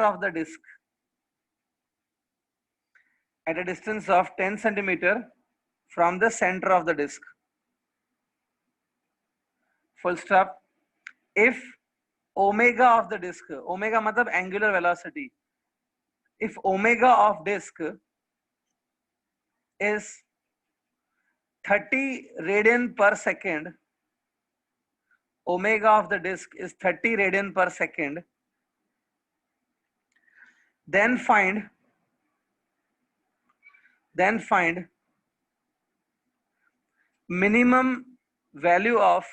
of the disk at a distance of 10 centimeter from the center of the disk. Full stop. If omega of the disk, omega matlab angular velocity, if omega of disk is 30 radian per second, omega of the disk is 30 radian per second, then find minimum value of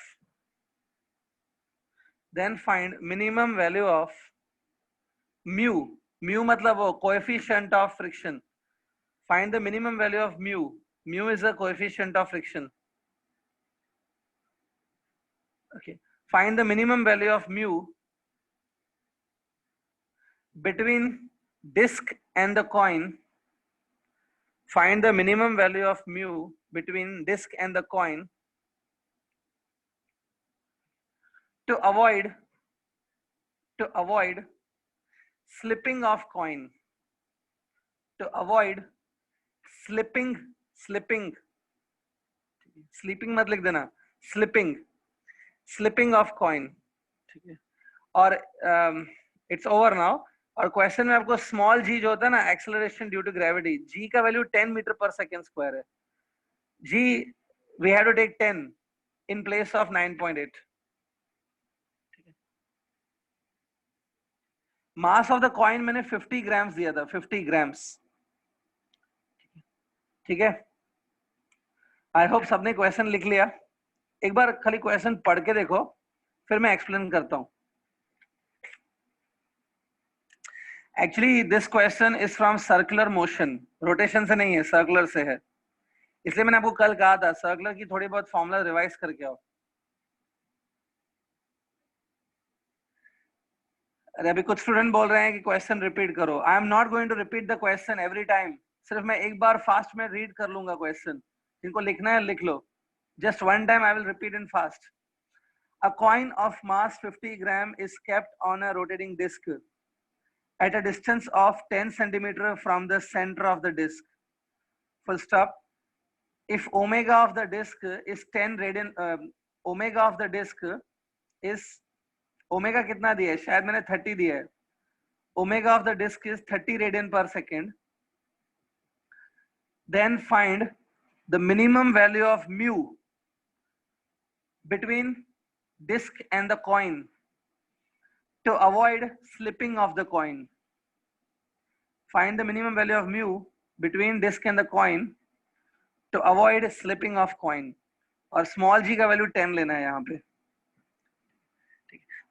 mu. Mu matlab wo coefficient of friction. Find the minimum value of mu. Mu is a coefficient of friction. Okay. Find the minimum value of mu between disk and the coin. Find the minimum value of mu between disk and the coin to avoid slipping of coin. To avoid slipping मत लिख देना, slipping of coin. ठीक है. और it's over now. और question में आपको small जी जो होता है ना, acceleration due to gravity, G का value 10 metre per second square है. G we have to take 10 in place of 9.8. Mass of the coin मैंने 50 ग्राम्स दिया था, 50 ग्राम्स. ठीक है. आई होप सबने क्वेश्चन लिख लिया. एक बार खाली क्वेश्चन पढ़ के देखो, फिर मैं एक्सप्लेन करता हूं. Actually this question is from circular motion, rotation से नहीं है, सर्कुलर से है. इसलिए मैंने आपको कल कहा था सर्कुलर की थोड़ी बहुत फॉर्मूला रिवाइज करके आओ. अरे अभी कुछ स्टूडेंट बोल रहे हैं कि क्वेश्चन रिपीट करो. I am not going to repeat the question every time. सिर्फ मैं एक बार फास्ट में रीड कर लूंगा क्वेश्चन. जिनको लिखना है लिख लो. Just one time I will repeat in fast. A coin of mass 50 gram is kept on a rotating disc at a distance of 10 centimeter from the center of the disc. Full stop. If omega of the disc is 10 radian, omega of the disc is, omega कितना दिया है? शायद मैंने 30 दिया है. Omega of the disc is 30 radian per second. Then find the minimum value of mu between disk and the coin to avoid slipping of the coin. Find the minimum value of mu between disk and the coin to avoid slipping of coin. और small g का value 10 लेना है यहाँ पे.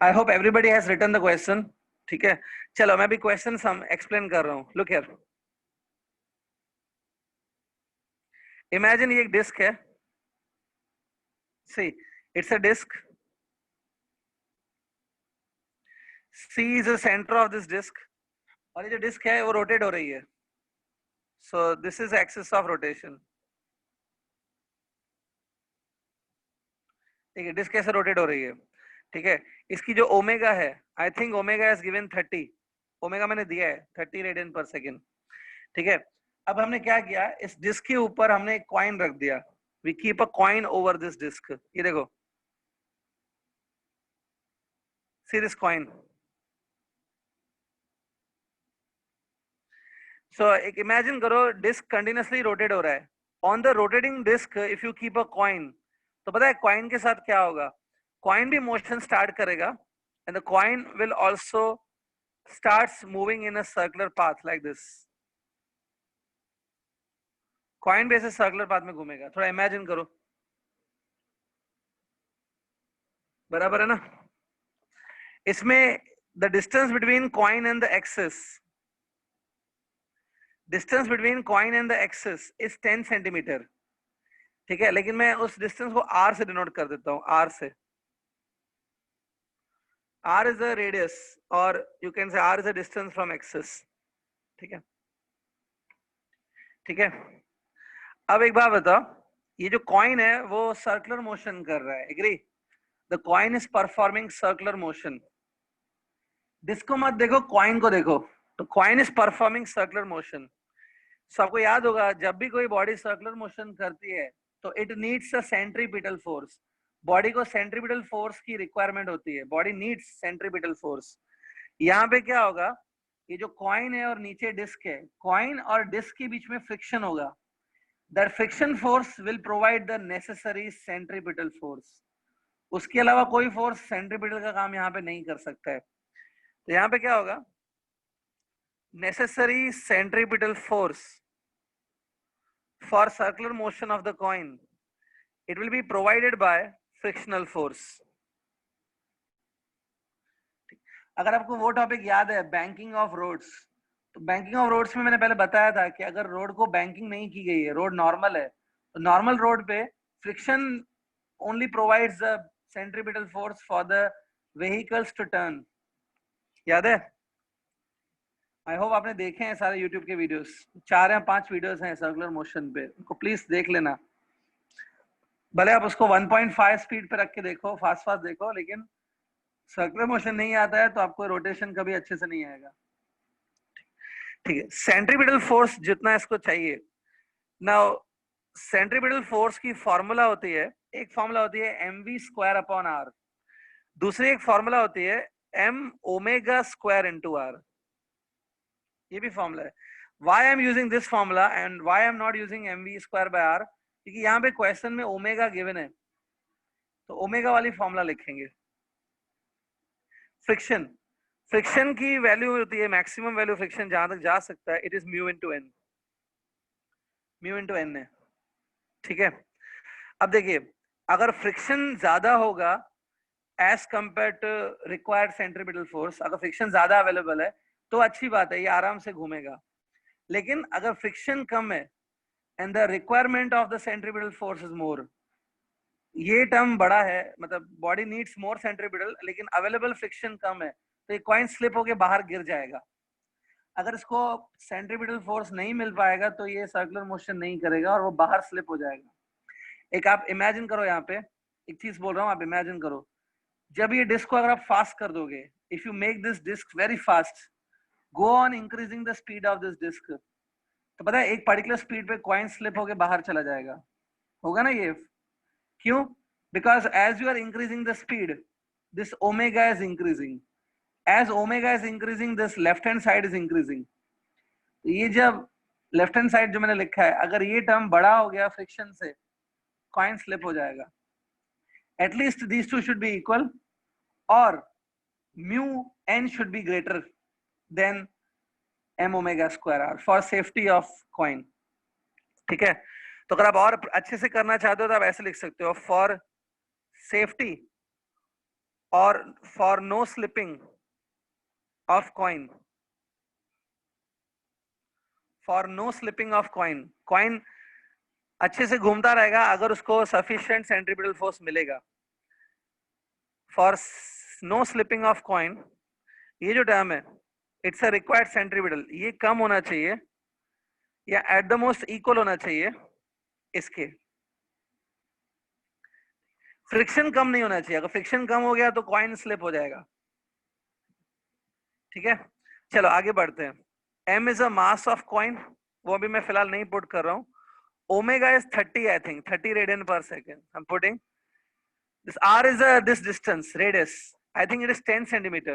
I hope everybody has written the question. ठीक है. चलो मैं भी question सम explain कर रहा हूँ. Look here. Imagine ये एक disk है. See, it's a disk. C is the center of this disk. और ये जो disk है वो rotate हो रही है. So this is axis of rotation. ठीक है. disk कैसे rotate हो रही है? ठीक है. इसकी जो ओमेगा है, I think omega is given 30. Omega मैंने दिया है 30 रेडियन पर सेकेंड. ठीक है. अब हमने क्या किया, इस डिस्क के ऊपर हमने एक कॉइन रख दिया. We keep a coin over this disc. ये देखो, सी दिस कॉइन. सो एक इमेजिन करो, डिस्क कंटिन्यूअसली रोटेट हो रहा है. On the rotating disc if you keep a coin, तो पता है कॉइन के साथ क्या होगा? कॉइन भी मोशन स्टार्ट करेगा and the coin will also starts moving in a circular path like this. Coin भी ऐसे सर्कुलर पाथ में घूमेगा. थोड़ा इमेजिन करो. बराबर है ना? इसमें the distance between coin and the axis, distance between coin and the axis is 10 centimetre. ठीक है. लेकिन मैं उस डिस्टेंस को आर से डिनोट कर देता हूं. आर से. R is the radius, or you can say R is the distance from axis. ठीक है. ठीक है. अब एक बात बताओ, ये जो कॉइन है वो सर्कुलर मोशन कर रहा है. Agree? The coin is performing circular motion. Disc को मत देखो, कॉइन को देखो। तो coin is performing circular motion. So आपको याद होगा जब भी कोई बॉडी सर्कुलर मोशन करती है तो it needs a centripetal force. Body को सेंट्रीपिटल फोर्स की रिक्वायरमेंट होती है, बॉडी नीड्स सेंट्रीपिटल फोर्स। यहाँ पे क्या होगा, ये जो कॉइन है और नीचे डिस्क है, कॉइन और डिस्क के बीच में फ्रिक्शन होगा। That friction force will provide the necessary centripetal force. उसके अलावा कोई फोर्स सेंट्रीपिटल का काम यहाँ पे नहीं कर सकता है। तो यहाँ पे क्या होगा, necessary centripetal force for circular motion of the coin, it will be provided by frictional force. अगर आपको वो टॉपिक याद है बैंकिंग ऑफ रोड्स, तो बैंकिंग ऑफ रोड्स में मैंने पहले बताया था कि अगर रोड को बैंकिंग नहीं की गई है, रोड नॉर्मल है, तो नॉर्मल रोड पे friction only provides the centripetal force for the vehicles to turn. याद है? आई होप आपने देखे हैं सारे यूट्यूब के वीडियोस, 4 या 5 वीडियोस हैं सर्कुलर मोशन पे, उनको प्लीज देख लेना। भले आप उसको 1.5 स्पीड पे रख के देखो, फास्ट फास्ट देखो, लेकिन सर्कुलर मोशन नहीं आता है तो आपको रोटेशन कभी अच्छे से नहीं आएगा। ठीक है, सेंट्रीपिटल फोर्स जितना इसको चाहिए। नाउ सेंट्रीपिटल फोर्स की फॉर्मूला होती है, एक फॉर्मूला होती है mv²/r, दूसरी एक फॉर्मूला होती है m⍵² ये भी फॉर्मूला है। why I am using this formula and why I am not using mv²/r, क्योंकि यहाँ पे क्वेश्चन में ओमेगा गिवन है, तो ओमेगा वाली फॉर्मूला लिखेंगे। फ्रिक्शन, फ्रिक्शन की वैल्यू होती है, मैक्सिमम वैल्यू फ्रिक्शन जहां तक जा सकता है, it is mu into N, mu into N है। ठीक है, अब देखिए अगर फ्रिक्शन ज्यादा होगा as compared to required centripetal force, अगर फ्रिक्शन ज्यादा अवेलेबल है तो अच्छी बात है, ये आराम से घूमेगा। लेकिन अगर फ्रिक्शन कम है and the requirement of the centripetal force is more, ये टर्म बड़ा है, मतलब बॉडी नीड्स मोर सेंट्रीपिटल लेकिन अवेलेबल फ्रिक्शन कम है, तो ये कॉइन स्लिप होके बाहर गिर जाएगा। अगर इसको सेंट्रीपिटल फोर्स नहीं मिल पाएगा तो ये सर्कुलर मोशन नहीं करेगा और वो बाहर स्लिप हो जाएगा। एक आप इमेजिन करो, यहाँ पे एक चीज बोल रहा हूँ, आप इमेजिन करो, जब ये डिस्क को अगर आप फास्ट कर दोगे, if you make this disc very fast, go on increasing the speed of this disc, तो पता है एक पर्टिकुलर स्पीड पे कॉइन स्लिप होके बाहर चला जाएगा, होगा ना ये? क्यों? Because as you are increasing the speed, this omega is increasing, as omega is increasing this left hand side is increasing. ये जब लेफ्ट हैंड साइड जो मैंने लिखा है, अगर ये टर्म बड़ा हो गया फ्रिक्शन से, कॉइन स्लिप हो जाएगा। At least these two should be equal और mu N should be greater than m⍵²r for safety of coin. ठीक है, तो अगर आप और अच्छे से करना चाहते हो तो आप ऐसे लिख सकते हो, फॉर सेफ्टी और for no slipping of coin, for no slipping of coin, coin अच्छे से घूमता रहेगा अगर उसको सफिशिएंट सेंट्रीपिटल फोर्स मिलेगा। For no slipping of coin, ये जो टर्म है, इट्स अ रिक्वायर्ड सेंट्रीपिटल, ये कम होना चाहिए या एट द मोस्ट इक्वल होना चाहिए इसके। फ्रिक्शन कम नहीं होना चाहिए, अगर फ्रिक्शन कम हो गया तो कॉइन स्लिप हो जाएगा। ठीक है, चलो आगे बढ़ते हैं। m is a mass of coin, वो अभी मैं फिलहाल नहीं पुट कर रहा हूँ। Omega is 30, I think 30 radian per second, I am putting this r is this distance radius, I think it is 10 centimeter,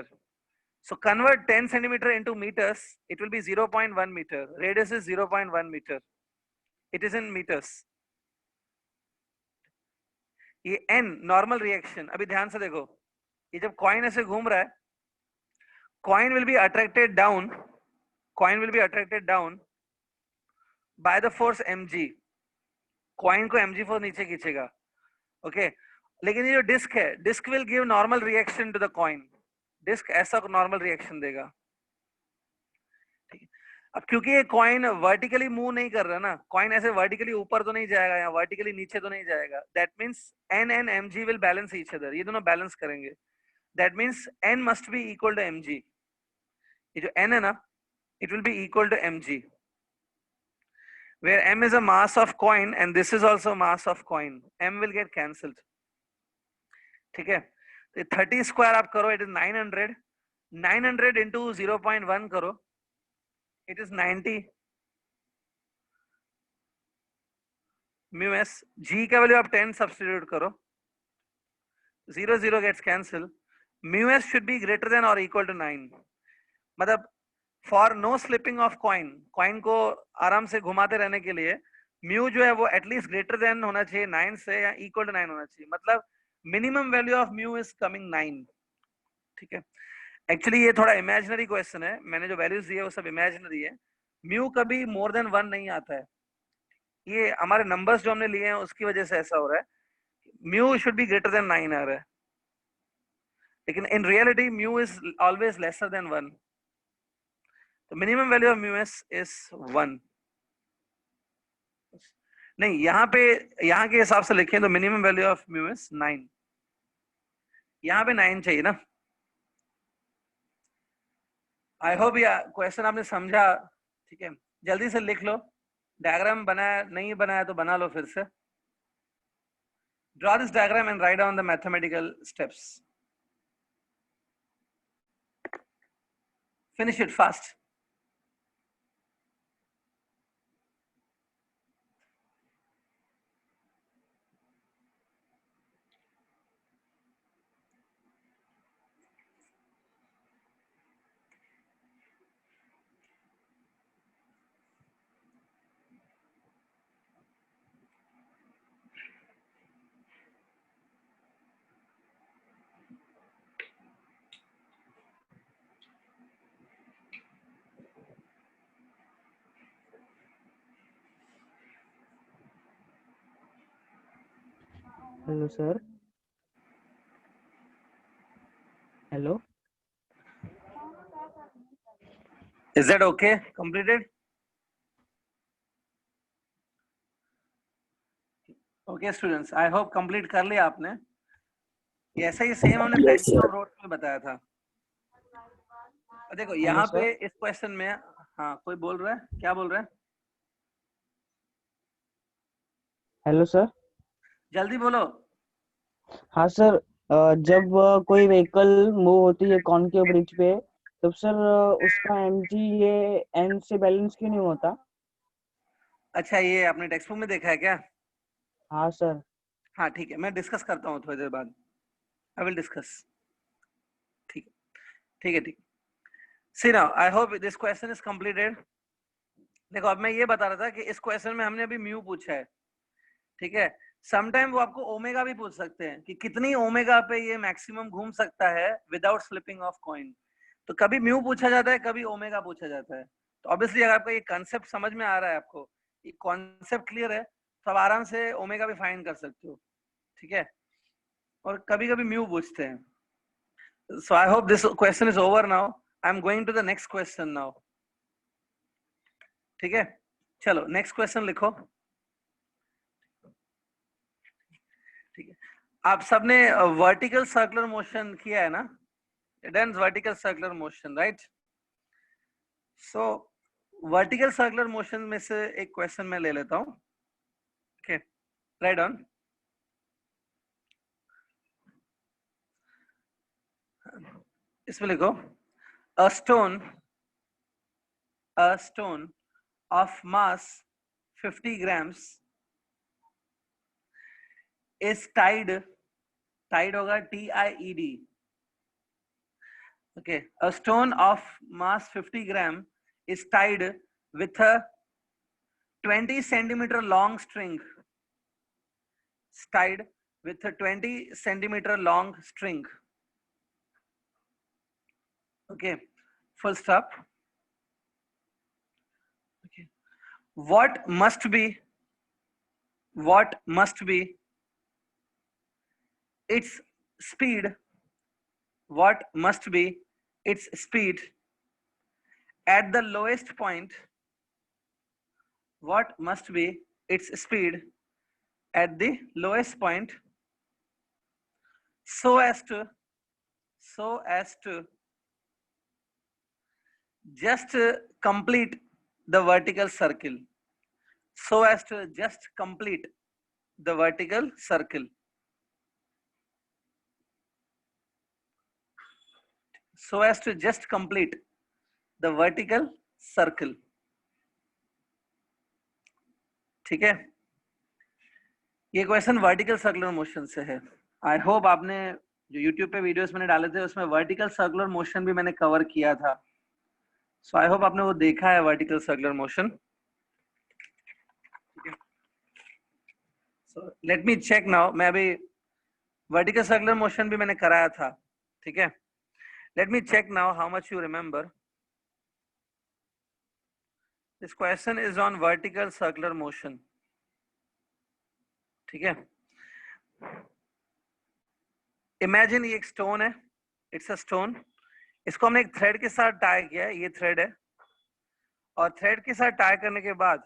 so convert 10 centimeter into meters, it will be 0.1 meter, radius is 0.1 meter, it is in meters। ये n normal reaction, अभी ध्यान से देखो, ये जब coin ऐसे घूम रहा है, coin will be attracted down, coin will be attracted down by the force mg, coin को mg फोर्स नीचे खींचेगा। ओके, लेकिन ये जो डिस्क है, disc will give normal reaction to the coin, disc ऐसा नॉर्मल रिएक्शन देगा। ठीक है, अब क्योंकि ये कॉइन वर्टिकली मूव नहीं कर रहा ना, कॉइन ऐसे वर्टिकली ऊपर तो नहीं जाएगा या वर्टिकली नीचे तो नहीं जाएगा, that means n and mg will balance each other, ये दोनों बैलेंस करेंगे, that means n must be equal to mg, ये जो n है ना, it will be equal to mg, where m is a mass of coin and this is also mass of coin, m will get cancelled। ठीक है, तो 30 square आप करो, it is 900, 900 into 0.1 करो, it is 90 mu s. G का value आप 10 substitute करो, 0 gets cancel. Mu s should be greater than or equal to 9. मतलब for no slipping of coin, coin को आराम से घुमाते रहने के लिए म्यू जो है वो एटलीस्ट ग्रेटर देन होना चाहिए 9 से, या इक्वल टू 9 होना चाहिए. मतलब minimum value of mu is coming 9. ठीक है. एक्चुअली ये थोड़ा इमेजिनरी क्वेश्चन है, मैंने जो वैल्यूज दिए वो सब इमेजिनरी है. म्यू कभी मोर देन 1 नहीं आता है. ये हमारे नंबर्स जो हमने लिए हैं उसकी वजह से ऐसा हो रहा है. Mu should be greater then 9 आ रहा है, लेकिन in reality mu is always lesser than 1. तो minimum value of mu S is 1. नहीं, यहाँ के हिसाब से लिखें तो minimum value of mu S 9. यहाँ पे 9 चाहिए ना. आई होप ये क्वेश्चन आपने समझा. ठीक है, जल्दी से लिख लो. डायग्राम बनाया नहीं बनाया तो बना लो फिर से. Draw this diagram and write down the mathematical steps. Finish it fast. Hello, sir. Hello. Is that okay? Completed? Okay students, I hope complete कर लिया आपने. ऐसा ही सेम हमने बेंच ऑफ रोड में बताया था. देखो यहाँ पे इस क्वेश्चन में, हाँ कोई बोल रहा है, क्या बोल रहा है? Hello sir. जल्दी बोलो. हाँ सर, जब कोई व्हीकल मूव होती है कॉनकेव ब्रिज पे, तब सर उसका एमजी ये एन से बैलेंस क्यों नहीं होता? अच्छा, ये आपने टेक्स्ट बुक में देखा है क्या? हाँ सर. हाँ ठीक है, मैं डिस्कस करता हूँ थोड़ी देर बाद. I will discuss. ठीक है ठीक है ठीक. See now I hope this question is completed. देखो अब मैं ये बता रहा था कि इस क्वेश्चन में हमने अभी म्यू पूछा है. ठीक है. समटाइम वो आपको ओमेगा भी पूछ सकते हैं कि कितनी ओमेगा पे ये मैक्सिमम घूम सकता है विदाउट स्लिपिंग ऑफ कॉइन. तो कभी म्यू पूछा जाता है, कभी ओमेगा पूछा जाता है. तो ऑब्वियसली अगर आपको ये कंसेप्ट समझ में आ रहा है, आपको ये कॉन्सेप्ट क्लियर है, तो आप आराम से ओमेगा भी फाइंड कर सकते हो. ठीक है. और कभी कभी म्यू पूछते हैं. So I hope this question is over now. I am going to the next question now. ठीक है, चलो नेक्स्ट क्वेश्चन लिखो. ठीक है, आप सबने वर्टिकल सर्कुलर मोशन किया है ना? Done vertical circular motion, right? So vertical circular motion में से एक क्वेश्चन मैं ले लेता हूँ. Okay, write down. इसमें लिखो, a stone of mass 50 grams is tied होगा TIED. Okay, a stone of mass 50 gram is tied with a 20 centimeter long string. Tied with a 20 centimeter long string. Okay, full stop. Okay, what must be its speed? What must be its speed at the lowest point? What must be its speed at the lowest point so as to just complete the vertical circle. So as to just complete the vertical circle. so as to just complete the vertical circle. ठीक है, ये question vertical circular motion से है. I hope आपने जो YouTube पे videos मैंने डाले थे उसमें वर्टिकल सर्कुलर मोशन भी मैंने कवर किया था. सो आई होप आपने वो देखा है vertical circular motion. So let me check now. मैं अभी वर्टिकल सर्कुलर मोशन भी मैंने कराया था. ठीक है, let me check now how much you remember. This question is on vertical circular motion. ठीक है, इमेजिन ये एक स्टोन है. It's a stone. इसको हमने एक थ्रेड के साथ टाई किया है. ये थ्रेड है और थ्रेड के साथ टाई करने के बाद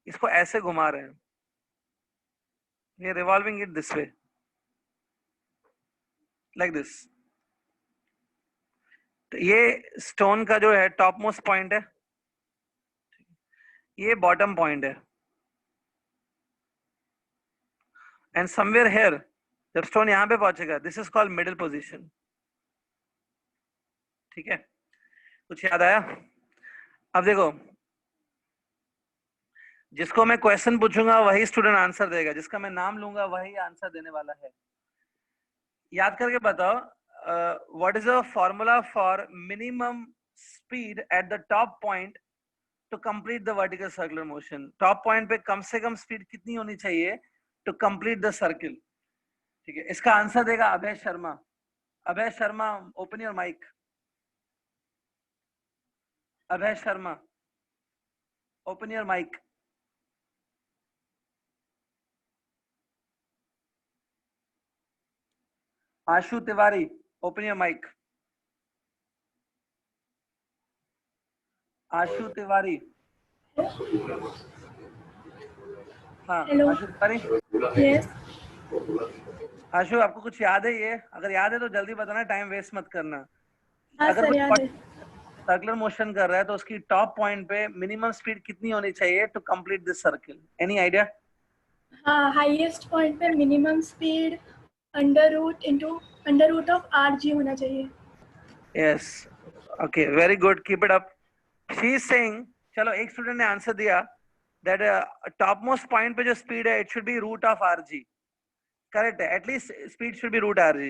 इसको ऐसे घुमा रहे हैं. ये revolving it this way like this. तो ये स्टोन का जो है टॉप मोस्ट पॉइंट है, ये बॉटम पॉइंट है. एंड समवेयर हियर जब स्टोन यहां पे पहुंचेगा, this is called middle position. ठीक है, कुछ याद आया? अब देखो, जिसको मैं क्वेश्चन पूछूंगा वही स्टूडेंट आंसर देगा, जिसका मैं नाम लूंगा वही आंसर देने वाला है. याद करके बताओ, what is the formula for minimum speed at the top point two complete the vertical circular motion. Top point पे कम से कम स्पीड कितनी होनी चाहिए टू कंप्लीट द सर्किल? ठीक है, इसका आंसर देगा Abhay Sharma. Abhay Sharma, open your mic. Abhay Sharma, open your mic. Ashu Tiwari, open your mic. Ashu Tiwari. हाँ, आशु तिवारी. यस. आशु, आपको कुछ याद है? ये अगर याद है तो जल्दी बताना, टाइम वेस्ट मत करना. हाँ अगर सर, याद है. सर्कुलर मोशन कर रहा है तो उसकी टॉप पॉइंट पे मिनिमम स्पीड कितनी होनी चाहिए to complete this circle? Any idea? हाँ, हाईएस्ट पॉइंट पे minimum speed under root of RG होना चाहिए. Yes, okay, very good, keep it up. She is saying, चलो एक स्टूडेंट ने आंसर दिया दैट टॉप मोस्ट पॉइंट पे जो स्पीड है it should be root of RG. Correct है, at least speed should be root RG.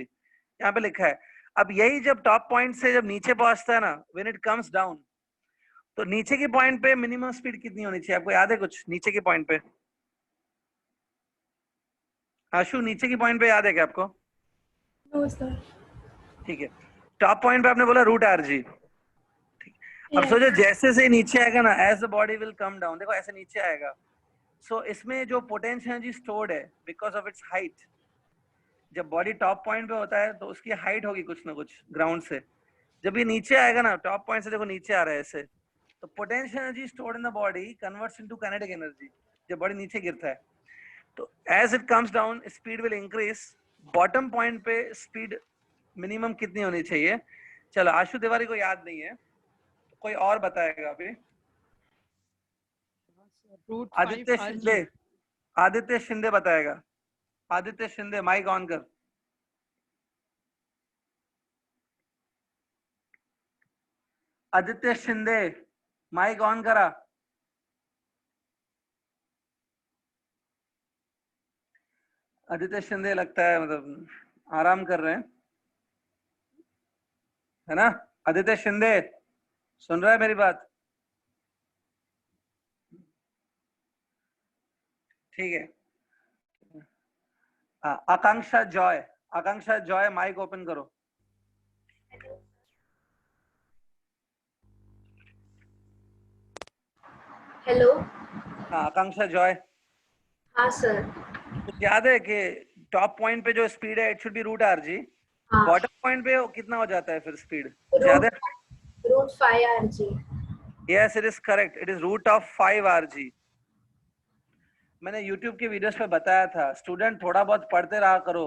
यहाँ पे लिखा है. अब यही जब टॉप पॉइंट से जब नीचे पहुंचता है ना, व्हेन इट कम्स डाउन, तो नीचे के पॉइंट पे मिनिमम स्पीड कितनी होनी चाहिए? आपको याद है कुछ नीचे के पॉइंट पे? आशु, नीचे की पॉइंट पे याद है क्या आपको? No sir. ठीक है, टॉप पॉइंट पे आपने बोला रूट RG. अब Yes. सोचो जैसे से नीचे आएगा ना, as the body will come down, देखो ऐसे नीचे आएगा. सो इसमें जो पोटेंशियल एनर्जी स्टोर्ड है बिकॉज ऑफ इट्स हाइट, जब बॉडी टॉप पॉइंट पे होता है तो उसकी हाइट होगी कुछ ना कुछ ग्राउंड से. जब ये नीचे आएगा ना, टॉप पॉइंट से देखो नीचे आ रहा है ऐसे, तो potential energy stored in the body converts into kinetic energy जब बॉडी नीचे गिरता है. तो as it comes down speed will increase. Bottom point पे स्पीड मिनिमम कितनी होनी चाहिए? चलो, आशु तिवारी को याद नहीं है, कोई और बताएगा अभी? आदित्य शिंदे. आदित्य शिंदे बताएगा. आदित्य शिंदे, माइक ऑन कर. आदित्य शिंदे, माइक ऑन करा. आदित्य शिंदे लगता है मतलब आराम कर रहे हैं, है ना? आदित्य शिंदे, सुन रहा है मेरी बात? ठीक है. आकांक्षा जॉय. आकांक्षा जॉय, माइक ओपन करो. हेलो. हाँ, आकांक्षा जॉय. हाँ सर. कुछ याद है कि टॉप पॉइंट पे जो स्पीड है it should be root RG. हाँ. बॉटम पॉइंट पे कितना हो जाता है फिर स्पीड? याद है? Root 5 RG. Yes, it is correct. It is root of 5 RG. मैंने YouTube के वीडियोस पे बताया था, स्टूडेंट थोड़ा बहुत पढ़ते रहा करो.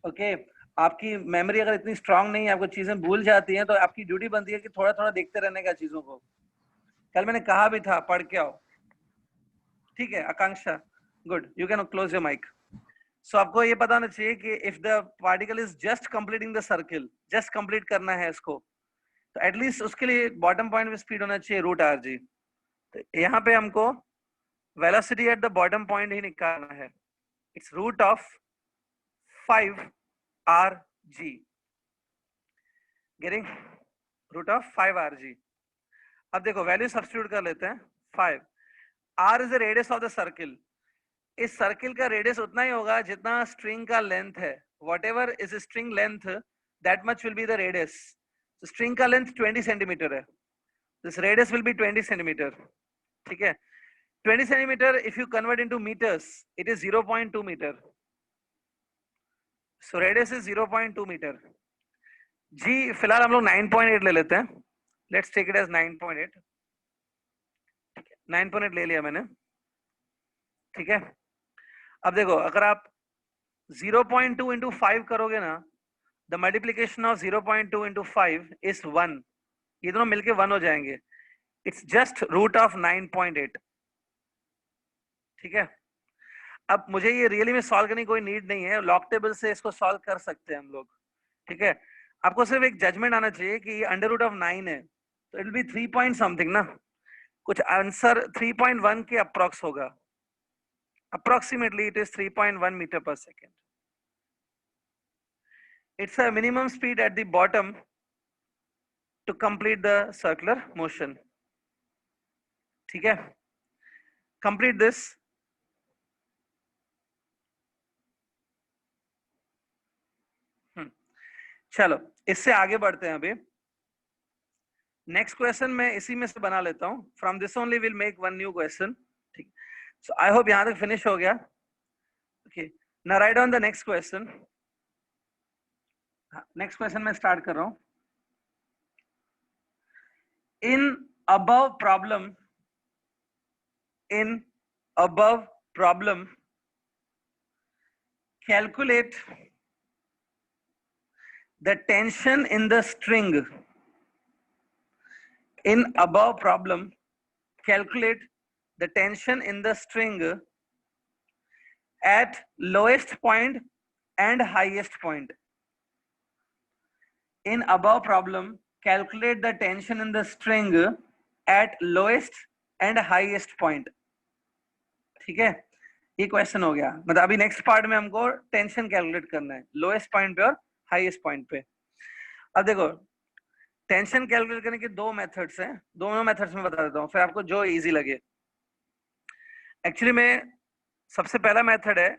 ओके, आपकी मेमोरी अगर इतनी स्ट्रांग नहीं है, आपको चीजें भूल जाती हैं, तो आपकी ड्यूटी बनती है कि थोड़ा थोड़ा देखते रहने का चीजों को. कल मैंने कहा भी था पढ़ के आओ. ठीक है Akanksha, good, you can close your mic. So आपको ये पता होना चाहिए कि if the particle is just completing the circle, just complete करना है इसको, तो एटलीस्ट उसके लिए बॉटम पॉइंट पे स्पीड होना चाहिए रूट आर जी। तो यहाँ पे हमको velocity at the bottom point ही निकालना है, it's root of 5 R G, getting root of 5 R G. अब देखो वैल्यू सब्स्टिट्यूट कर लेते हैं। 5 R is the radius of the circle, इस सर्किल का रेडियस उतना ही होगा जितना स्ट्रिंग का लेंथ है, whatever is string length that much will be the radius. String का लेंथ 20 सेंटीमीटर है, this radius will be 20 centimetre, ठीक है। 20 centimetre if you convert into metres it is 0.2 metre, so radius is 0.2 metre. G फिलहाल हम लोग 9.8 ले लेते हैं, लेट्स टेक इट एज 9.8, 9.8 ले लिया मैंने, ठीक है। अब देखो अगर आप 0.2 इंटू 5 करोगे ना, the multiplication of 0.2 into 5 is 1, ये दोनों मिलके 1 हो जाएंगे, इट्स जस्ट रूट ऑफ 9.8, ठीक है। अब मुझे ये रियली में सॉल्व करने की कोई नीड नहीं है, लॉग टेबल से इसको सॉल्व कर सकते हैं हम लोग, ठीक है। आपको सिर्फ एक जजमेंट आना चाहिए कि ये अंडर रूट ऑफ 9 है, तो it will B 3 point something ना, कुछ आंसर 3.1 के अप्रॉक्स होगा, approximately it is 3.1 meter per second. It's a minimum speed at the bottom to complete the circular motion, ठीक है। complete this, चलो इससे आगे बढ़ते हैं। अभी नेक्स्ट क्वेश्चन मैं इसी में से बना लेता हूं, from this only will make one new question, ठीक। सो आई होप यहां तक फिनिश हो गया, okay. Now right on the next question. Next question मैं स्टार्ट कर रहा हूं। In above problem calculate the tension in the string. In above problem, calculate the tension in the string at lowest point and highest point. In above problem, calculate the tension in the string at lowest and highest point. ठीक है, ये question हो गया। मतलब अभी next part में हमको tension calculate करना है लोएस्ट पॉइंट पे और हाईएस्ट पॉइंट पे। अब देखो टेंशन कैलकुलेट करने के दो मेथड्स हैं, दोनों मेथड्स में बता देता हूँ, फिर आपको जो इजी लगे। एक्चुअली में सबसे पहला मेथड है,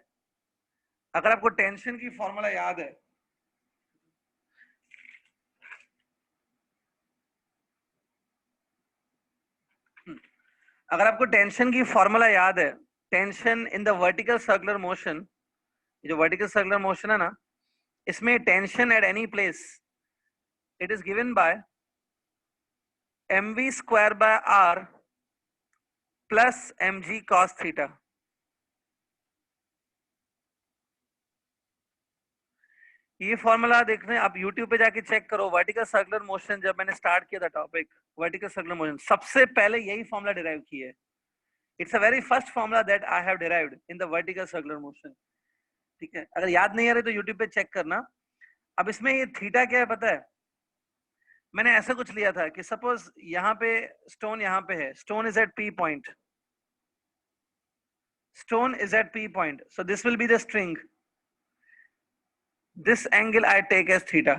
अगर आपको टेंशन की फॉर्मूला याद है, अगर आपको टेंशन की फॉर्मूला याद है, tension in the vertical circular motion, जो वर्टिकल सर्कुलर मोशन है ना, इसमें tension at any place it is given by mv square bye r plus mg cos theta. ये फॉर्मूला देखने आप YouTube पे जाके चेक करो, वर्टिकल सर्कुलर मोशन जब मैंने स्टार्ट किया था टॉपिक वर्टिकल सर्कुलर मोशन, सबसे पहले यही फॉर्मूला डिराइव की है। It's a very first formula that I have derived in the vertical circular motion, ठीक है। अगर याद नहीं आ रही तो YouTube पे चेक करना। अब इसमें ये थीटा क्या है पता है, मैंने ऐसा कुछ लिया था कि सपोज यहाँ पे स्टोन यहाँ पे है, stone is at P point, stone is at P point, so this will be the string, this angle I take as theta.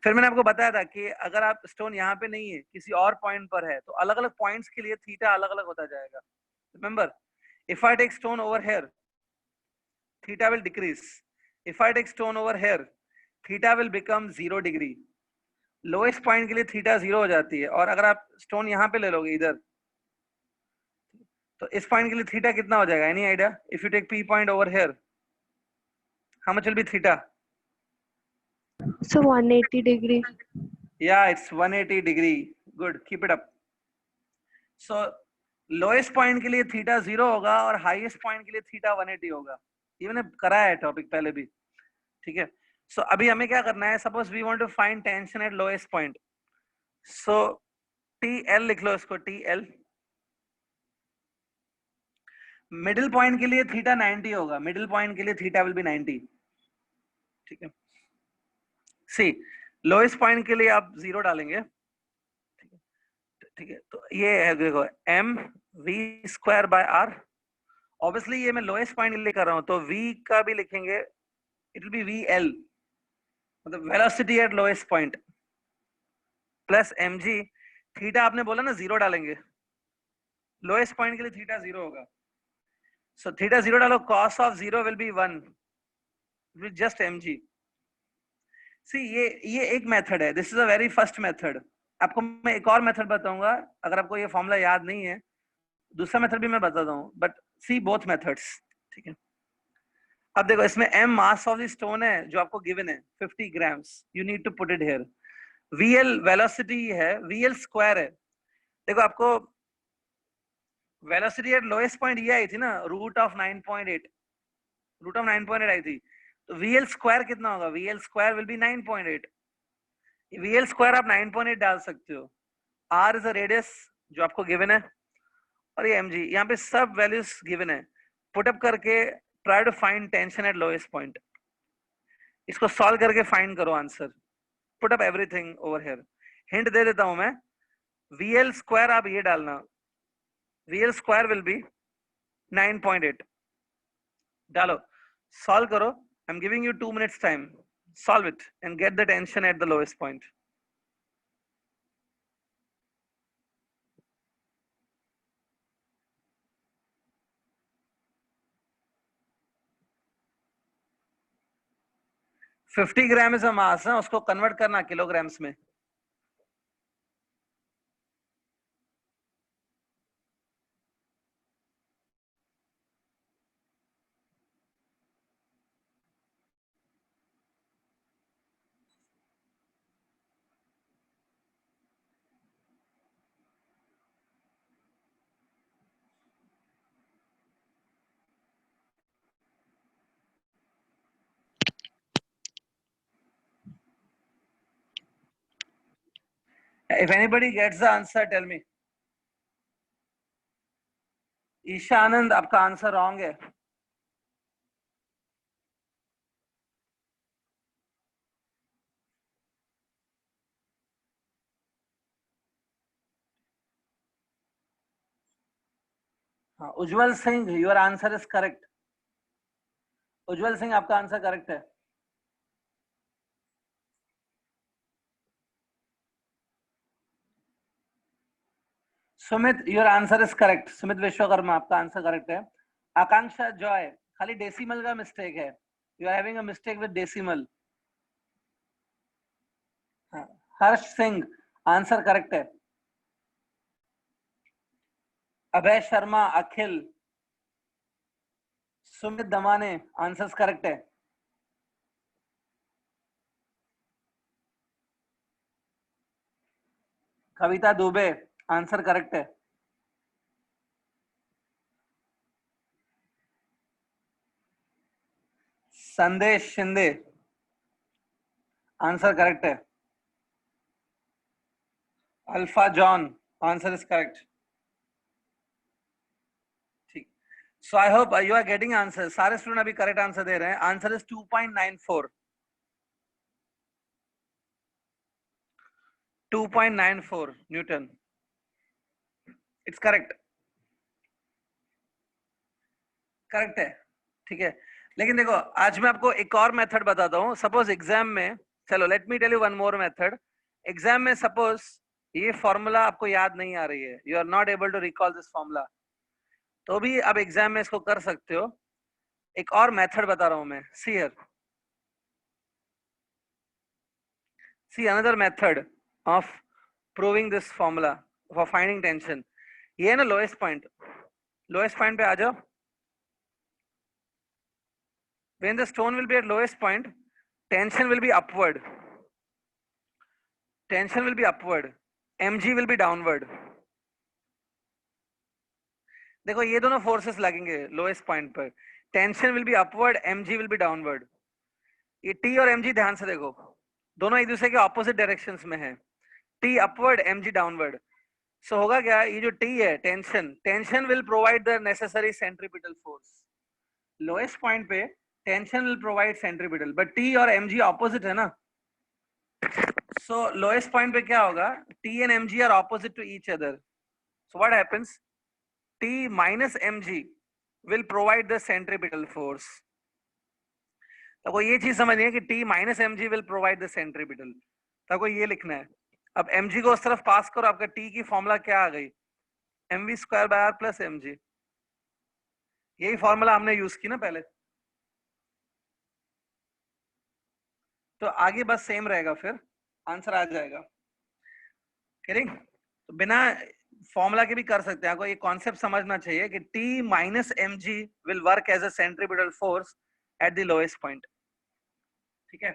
फिर मैंने आपको बताया था कि अगर आप स्टोन यहाँ पे नहीं है किसी और पॉइंट पर है, तो अलग अलग पॉइंट्स के लिए थीटा अलग अलग होता जाएगा। Remember, if I take stone over here, theta will decrease, if I take stone over here, theta will become 0 degree. Lowest point के लिए थीटा 0 हो जाती है, और अगर आप स्टोन यहाँ पे ले लोगे इधर, तो इस पॉइंट के लिए थीटा कितना हो जाएगा? Any idea? If you take P point over here, how much will be theta? So 180 degree. Yeah, it's 180 degree. Good, keep it up. So lowest point के लिए थीटा 0 होगा और highest point के लिए थीटा 180 होगा। ये मैंने कराया है टॉपिक पहले भी, ठीक है। So अभी हमें क्या करना है, suppose we want to find tension at lowest point. So TL लिख लो इसको, TL मिडिल पॉइंट के लिए थीटा 90 होगा, मिडिल पॉइंट के लिए थीटा विल बी 90, ठीक है। सी लोएस्ट पॉइंट के लिए आप 0 डालेंगे, ठीक है। तो ये है देखो m v square by r, obviously ये मैं लोएस्ट पॉइंट के लिए कर रहा हूं तो v का भी लिखेंगे, इट विल बी vl, मतलब velocity at lowest point, plus mg, theta आपने बोला ना 0 डालेंगे, लोएस्ट पॉइंट के लिए थीटा 0 होगा, सो थीटा 0 डालो, cos of 0 will be 1 with just mg। सी ये एक मेथड है, this is a very first method. आपको मैं एक और मेथड बताऊंगा, अगर आपको ये फॉर्मूला याद नहीं है, दूसरा मेथड भी मैं बताता हूँ, बट सी बोथ मेथड्स, ठीक है। अब देखो इसमें m mass of the stone है जो आपको गिवन है 50 grams, you need to put it here. vl velocity है, vl स्क्वायर है, देखो आपको वेलोसिटी एट लोएस्ट पॉइंट ये आई थी ना, रूट ऑफ 9.8, रूट ऑफ 9.8 आई थी, तो vl स्क्वायर कितना होगा, vl square will be 9.8, vl square आप 9.8 डाल सकते हो, r इज अ रेडियस जो आपको गिवन है, और ये mg, यहाँ पे सब वैल्यूज गिवन है, पुट अप करके try to find tension at lowest point, इसको सॉल्व करके फाइंड करो answer, put up everything over here. Hint दे देता हूं मैं, vl स्क्वायर आप ये डालना, vl स्क्वायर विल बी 9.8, डालो, सॉल्व करो, I am giving you 2 minutes time, solve it and get the tension at the lowest point. $50 gram is a mass है, उसको कन्वर्ट करना किलोग्राम्स में। If anybody gets the answer, tell me. Isha आनंद, आपका answer wrong है। हाँ, Ujjwal Singh, your answer is correct. Ujjwal Singh, आपका answer correct है। Sumit, your answer is correct. Sumit Vishwakarma, आपका आंसर करेक्ट है। आकांक्षा जॉय, खाली डेसिमल का मिस्टेक है, you are having a mistake with decimal. Harsh Singh, answer correct है। अभय शर्मा, अखिल, सुमित दमाने, आंसर करेक्ट है। कविता दुबे, आंसर करेक्ट है। संदेश शिंदे, आंसर करेक्ट है। Alpha John, answer is correct. ठीक, सो I hope you are getting answer. सारे स्टूडेंट अभी करेक्ट आंसर दे रहे हैं। Answer is 2.94, 2.94 newton, it's correct, correct है, ठीक है। लेकिन देखो आज मैं आपको एक और मेथड बताता हूँ। सपोज एग्जाम में, चलो let me tell you one more method. Exam में सपोज ये फॉर्मूला आपको याद नहीं आ रही है, you are not able to recall this formula, तो भी आप एग्जाम में इसको कर सकते हो। एक और मेथड बता रहा हूं मैं, see here, see another method of proving this formula for finding tension. ये है ना लोएस्ट पॉइंट, लोएस्ट पॉइंट पे आ जाओ। When the stone will be at lowest point, tension will be upward. Tension will be upward. mg will be downward. देखो ये दोनों forces लगेंगे lowest point पर। Tension will be upward, mg will be downward. ये t और mg ध्यान से देखो, दोनों एक दूसरे के ऑपोजिट डायरेक्शंस में है। t upward, mg downward. So होगा क्या, ये जो टी है tension will provide the necessary centripetal force. Lowest point पे tension will provide centripetal, but T और mg ऑपोजिट है ना। सो लोएस्ट पॉइंट पे क्या होगा, T and mg are opposite to each other. So what happens, T minus mg will provide the centripetal force. तो को ये चीज समझनी है कि T minus M G will provide the centripetal. तो को ये लिखना है। अब mg को उस तरफ पास करो, आपका T की फॉर्मूला क्या आ गई, mv square by r plus mg। यही फॉर्मूला हमने यूज की ना पहले, तो आगे बस सेम रहेगा, फिर आंसर आ जाएगा। करेंगे तो बिना फॉर्मूला के भी कर सकते हैं। आपको ये कॉन्सेप्ट समझना चाहिए कि T minus mg will work as a centripetal force at the lowest point. ठीक है,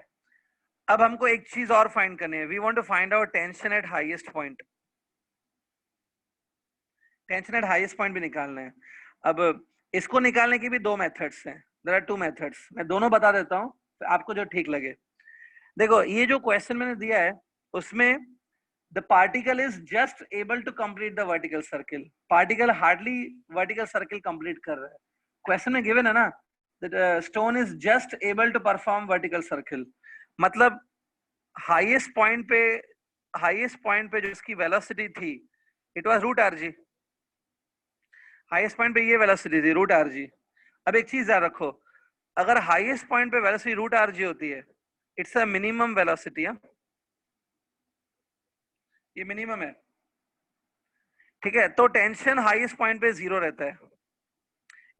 अब हमको एक चीज और फाइंड करनी है, we want to find out tension at highest point. Tension at highest point भी निकालना है। अब इसको निकालने की भी दो मेथड्स हैं, देयर आर टू मेथड्स, मैं दोनों बता देता हूं तो आपको जो ठीक लगे। देखो ये जो क्वेश्चन मैंने दिया है उसमें the particle is just able to complete the vertical circle. Particle hardly vertical circle complete कर रहा है। क्वेश्चन में गिवन है ना, the stone is just able to perform vertical circle, मतलब हाईएस्ट पॉइंट पे जो इसकी वेलोसिटी थी it was root r g. Highest point पे ये वेलोसिटी थी रूट आर जी। अब एक चीज याद रखो, अगर हाईएस्ट पॉइंट पे वेलोसिटी रूट आर जी होती है, इट्स अ मिनिमम वेलोसिटी। ये मिनिमम है, ठीक है। तो टेंशन हाईएस्ट पॉइंट पे 0 रहता है।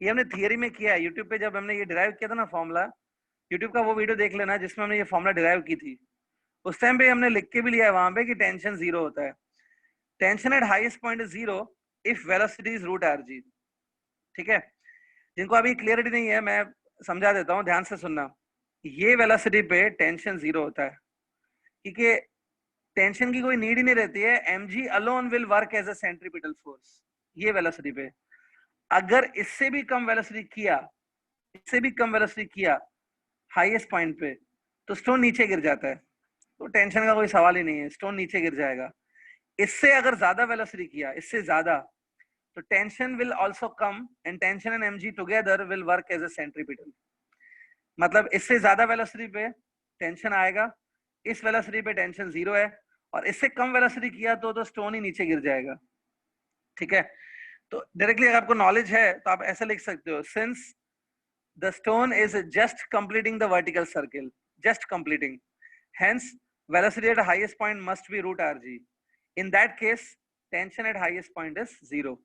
ये हमने थियरी में किया है, यूट्यूब पे जब हमने ये डिराइव किया था ना फॉर्मूला, यूट्यूब का वो वीडियो देख लेना जिसमें हमने ये फॉर्मूला डिराइव की थी। उस टाइम पे हमने लिख के भी लिया है वहां पे कि टेंशन 0 होता है। Tension at highest point is 0 if velocity is root r g. ठीक है, जिनको अभी क्लियरिटी नहीं है मैं समझा देता हूँ, ध्यान से सुनना। ये वेलोसिटी पे टेंशन 0 होता है क्योंकि टेंशन की कोई नीड ही नहीं रहती है, mg alone will work as a centripetal force. ये वेलोसिटी पे अगर इससे भी कम वेलोसिटी किया हाईएस्ट पॉइंट पे तो स्टोन नीचे गिर जाता है, तो टेंशन का कोई सवाल ही नहीं है, स्टोन नीचे गिर जाएगा। इससे अगर ज्यादा वेलोसिटी किया, इससे ज्यादा, तो tension will also come and tension and mg together will work as a centripetal. मतलब इससे ज्यादा वेलोसिटी पे टेंशन आएगा, इस वेलोसिटी पे टेंशन 0 है, और इससे कम वेलोसिटी किया तो स्टोन ही नीचे गिर जाएगा। ठीक है, तो डायरेक्टली अगर आपको नॉलेज है तो आप ऐसा लिख सकते हो, since the stone is just completing the vertical circle, just completing, hence velocity at highest point must be root rg. In that case tension at highest point is 0.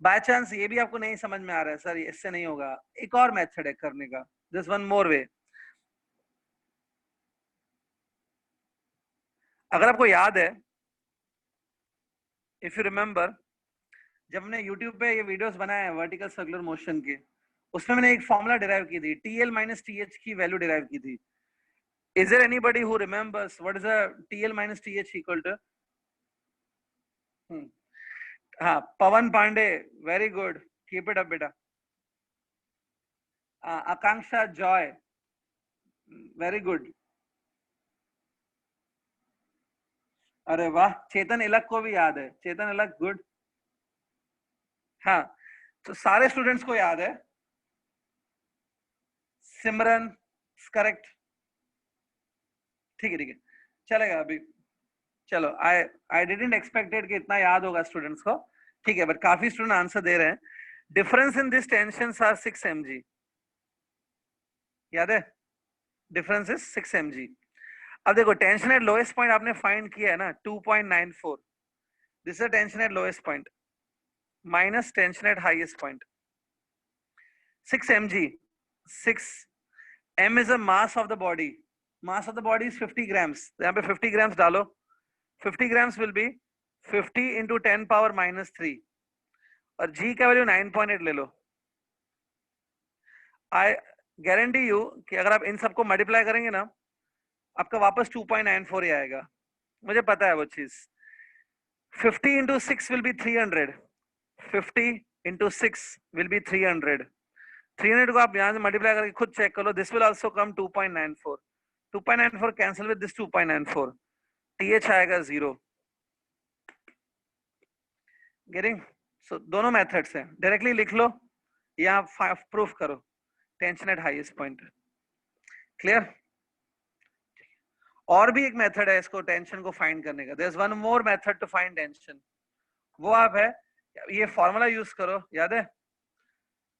By chance ये भी आपको नहीं समझ में आ रहा है सर इससे नहीं होगा, एक और मेथड है करने का, दिस वन मोर वे। अगर आपको याद है, इफ यू रिमेम्बर, जब हमने YouTube पे ये वीडियोस बनाए हैं वर्टिकल सर्कुलर मोशन के, उसमें मैंने एक फॉर्मूला डिराइव की थी, TL माइनस TH की वैल्यू डिराइव की थी। Is there anybody who remembers what is a TL minus TH equal to? हाँ, Pawan Pandey, very good, keep it up बेटा। Akanksha Joy, very good. अरे वाह, चेतन इलक को भी याद है, चेतन इलक गुड। हाँ, तो सारे स्टूडेंट्स को याद है। सिमरन करेक्ट, ठीक है चलेगा अभी। चलो, आई डिडंट एक्सपेक्टेड कि इतना याद होगा स्टूडेंट्स को, ठीक है, बट काफी स्टूडेंट आंसर दे रहे हैं। Difference in this tensions are 6 mg, याद है, डिफरेंस इज 6 mg। अब देखो टेंशन एट लोएस्ट पॉइंट आपने फाइंड किया है ना 2.94, this is tension at lowest point minus tension at highest point 6 mg। 6 m is a mass of the body, mass of the body is 50 grams, तो यहाँ पे 50 grams डालो, 50 grams will be 50 into 10 power minus 3, और g का value 9.8 ले लो। I guarantee you कि अगर आप इन सबको मल्टीप्लाई करेंगे ना, आपका वापस 2.94 ही आएगा, मुझे पता है वो चीज। 50 into 6 will be 300, 50 into 6 will be 300, 300 को आप यहाँ से मल्टीप्लाई करके खुद चेक कर लो, this will also come 2.94, 2.94 cancel with this 2.94, TH आएगा 0। गेटिंग? सो दोनों मेथड्स हैं, डायरेक्टली लिख लो या प्रूफ करो tension at highest point. Clear? और भी एक मेथड है इसको टेंशन को फाइंड करने का। There is one more method to find tension. वो आप है, ये फॉर्मूला यूज करो, याद है?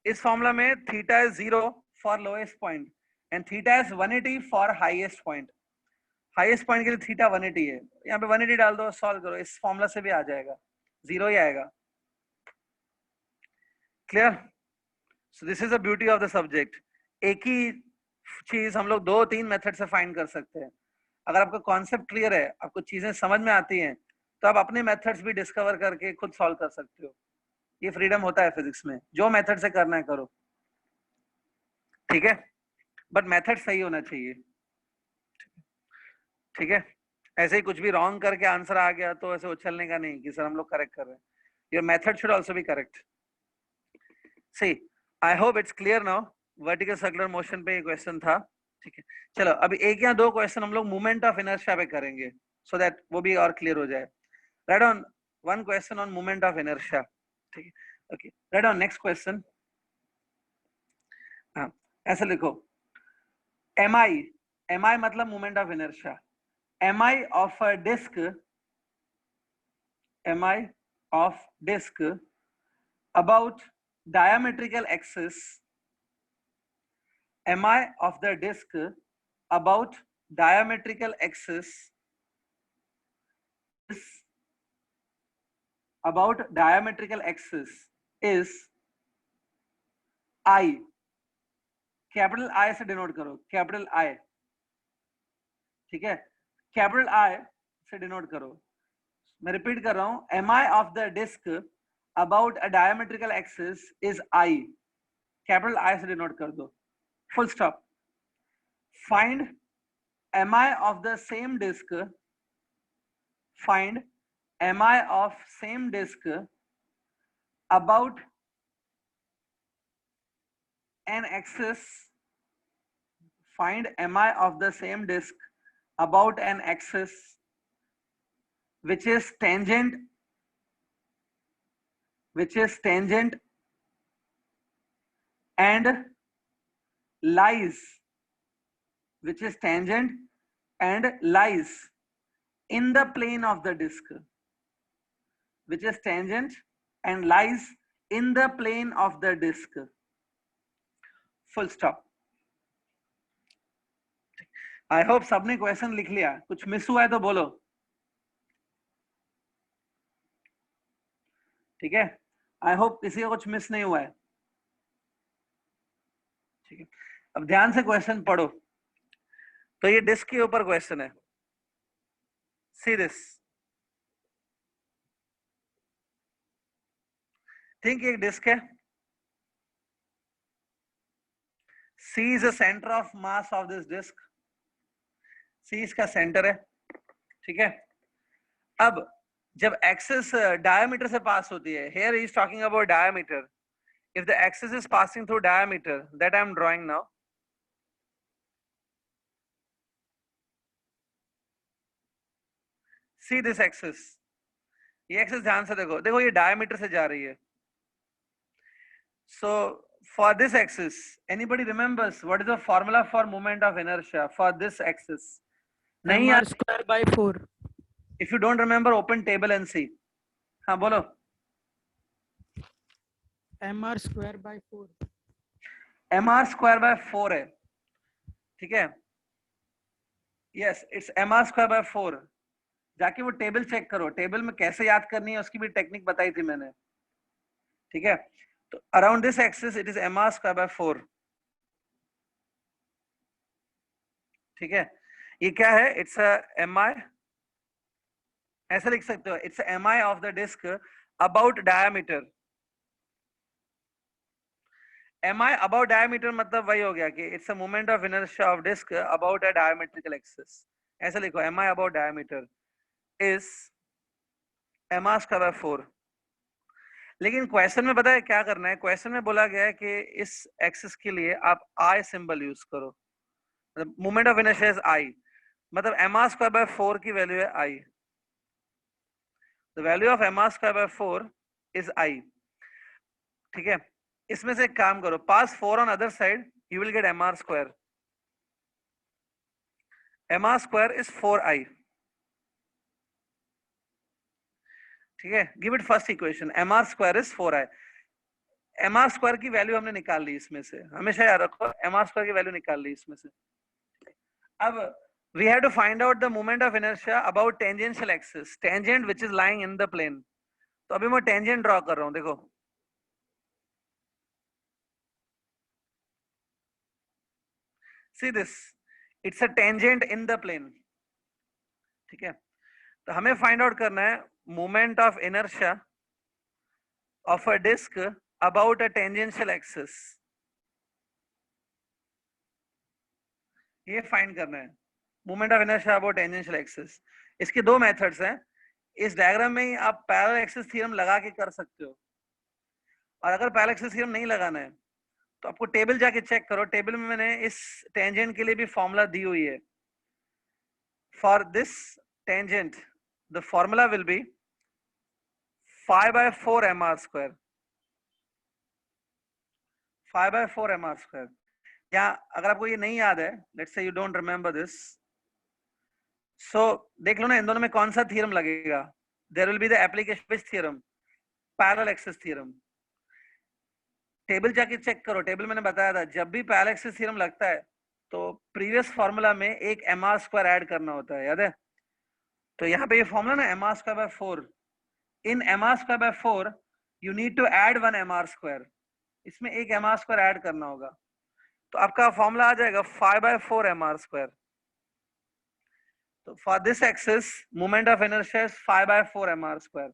इस फॉर्मूला में theta is 0 for lowest point and theta is 180 for highest point. Highest point के लिए थीटा 180 है, यहाँ पे 180 डाल दो, सॉल्व करो, इस फॉर्मूला से भी आ जाएगा, 0 ही आएगा। Clear? So this is the beauty of the subject. एक ही चीज हम लोग 2-3 मेथड से फाइंड कर सकते हैं। अगर आपका कॉन्सेप्ट क्लियर है, आपको चीजें समझ में आती हैं, तो आप अपने मेथड्स भी डिस्कवर करके खुद सॉल्व कर सकते हो। ये फ्रीडम होता है फिजिक्स में, जो मेथड से करना है करो, ठीक है? बट मेथड सही होना चाहिए, ठीक है? ऐसे ही कुछ भी रॉन्ग करके आंसर आ गया तो ऐसे उछलने का नहीं कि सर हम लोग करेक्ट कर रहे हैं। Your method should also be correct. See, I hope it's clear now. Vertical circular motion पे ये क्वेश्चन था, ठीक है? चलो अभी एक या दो क्वेश्चन हम लोग मोमेंट ऑफ इनर्शिया पे करेंगे, सो दैट वो भी और क्लियर हो जाए। Right on one question on moment of inertia, ठीक है? Okay, right on next question. हाँ, ऐसे लिखो, mi मतलब moment of inertia, mi of a disk, mi of disk about diametrical axis, mi of the disk about diametrical axis is about diametrical axis is I, capital I से denote करो, capital I, ठीक है? Capital I से denote करो। मैं repeat कर रहा हूं, mi of the disk about a diametrical axis is I, capital I से डिनोट कर दो, full stop. Find mi of the same disk, find mi of same disk about an axis, find mi of the same disk about an axis which is tangent and lies, which is tangent and lies in the plane of the disk, which is tangent and lies in the plane of the disk, full stop। I hope सबने question लिख लिया, कुछ miss हुआ है तो बोलो, ठीक है? आई होप किसी का कुछ मिस नहीं हुआ है, ठीक है? अब ध्यान से क्वेश्चन पढ़ो। तो ये डिस्क के ऊपर क्वेश्चन है, सी दिस, थिंक एक डिस्क है, C is the center of mass of this disk, C इसका सेंटर है, ठीक है? अब जब एक्सिस डायमीटर से पास होती है, here he is talking about diameter, if the axis is passing through diameter that I am drawing now, see this axis, ये एक्सिस ध्यान से देखो, देखो ये डायमीटर से जा रही है। So for this axis, anybody remembers what is the formula for moment of inertia for this axis? नहीं mr square by 4. If you don't remember, open table and see. हाँ बोलो। mr square by 4. mr square by 4 है, ठीक है? Yes, it's mr square by 4। जाके वो table check करो, table में कैसे याद करनी है उसकी भी टेक्निक बताई थी मैंने, ठीक है? तो around this axis it is mr square by 4, ठीक है? ये क्या है? इट्स अ mi, ऐसे लिख सकते हो, it's mi of the disc about diameter. mi about diameter मतलब वही हो गया कि it's a moment of inertia of disc about a diametrical axis. ऐसे लिखो, mi about diameter is mr square by 4। लेकिन क्वेश्चन में पता है क्या करना है? क्वेश्चन में बोला गया है कि इस एक्सिस के लिए आप I सिंबल यूज करो, मतलब moment of inertia is I, मतलब mr स्क्वायर बाय 4 की वैल्यू है I। The value of mr square by 4 is I. ठीक है, इसमें से एक काम करो, pass 4 on other side, you will get mr square. mr square is 4I. ठीक है, give it first equation, mr square is 4I. mr square की वैल्यू हमने निकाल ली इसमें से, हमेशा याद रखो mr square की वैल्यू निकाल ली इसमें से. अब we have to find out the moment of inertia about tangential axis, tangent which is lying in the plane. तो अभी मैं tangent ड्रॉ कर रहा हूं, देखो see this, it's a tangent in the plane. ठीक है, तो हमें फाइंड आउट करना है moment of inertia of a disc about a tangential axis. ये फाइंड करना है moment of inertia about tangential axis. इसके दो मेथड्स हैं. इस डायग्राम में ही आप पैरेलल एक्सिस थ्योरम लगा के कर सकते हो, और अगर पैरेलल एक्सिस थ्योरम नहीं लगाना है तो आपको टेबल जाके चेक करो. टेबल में मैंने इस टेंजेंट के लिए भी फॉर्मूला दी हुई है. For this tangent the formula will be 5/4 mr square. 5/4 mr square. या अगर आपको ये नहीं याद है, let's say you don't remember this, so देख लो ना इन दोनों में कौन सा थ्योरम लगेगा. there will be the application which theorem, parallel axis theorem. Table जाके चेक करो, टेबल मैंने बताया था जब भी पैरेलल एक्सिस थ्योरम लगता है तो प्रीवियस फॉर्मूला में एक mr स्क्वायर ऐड करना होता है, याद है. तो यहाँ पे ये फॉर्मूला ना mr square by 4, in mr square by 4 you need to add 1 mr square. इसमें एक mr स्क्वायर ऐड करना होगा, तो आपका फॉर्मूला आ जाएगा 5/4 mr स्क्वायर. तो for this axis moment of inertia is 5/4 mr square,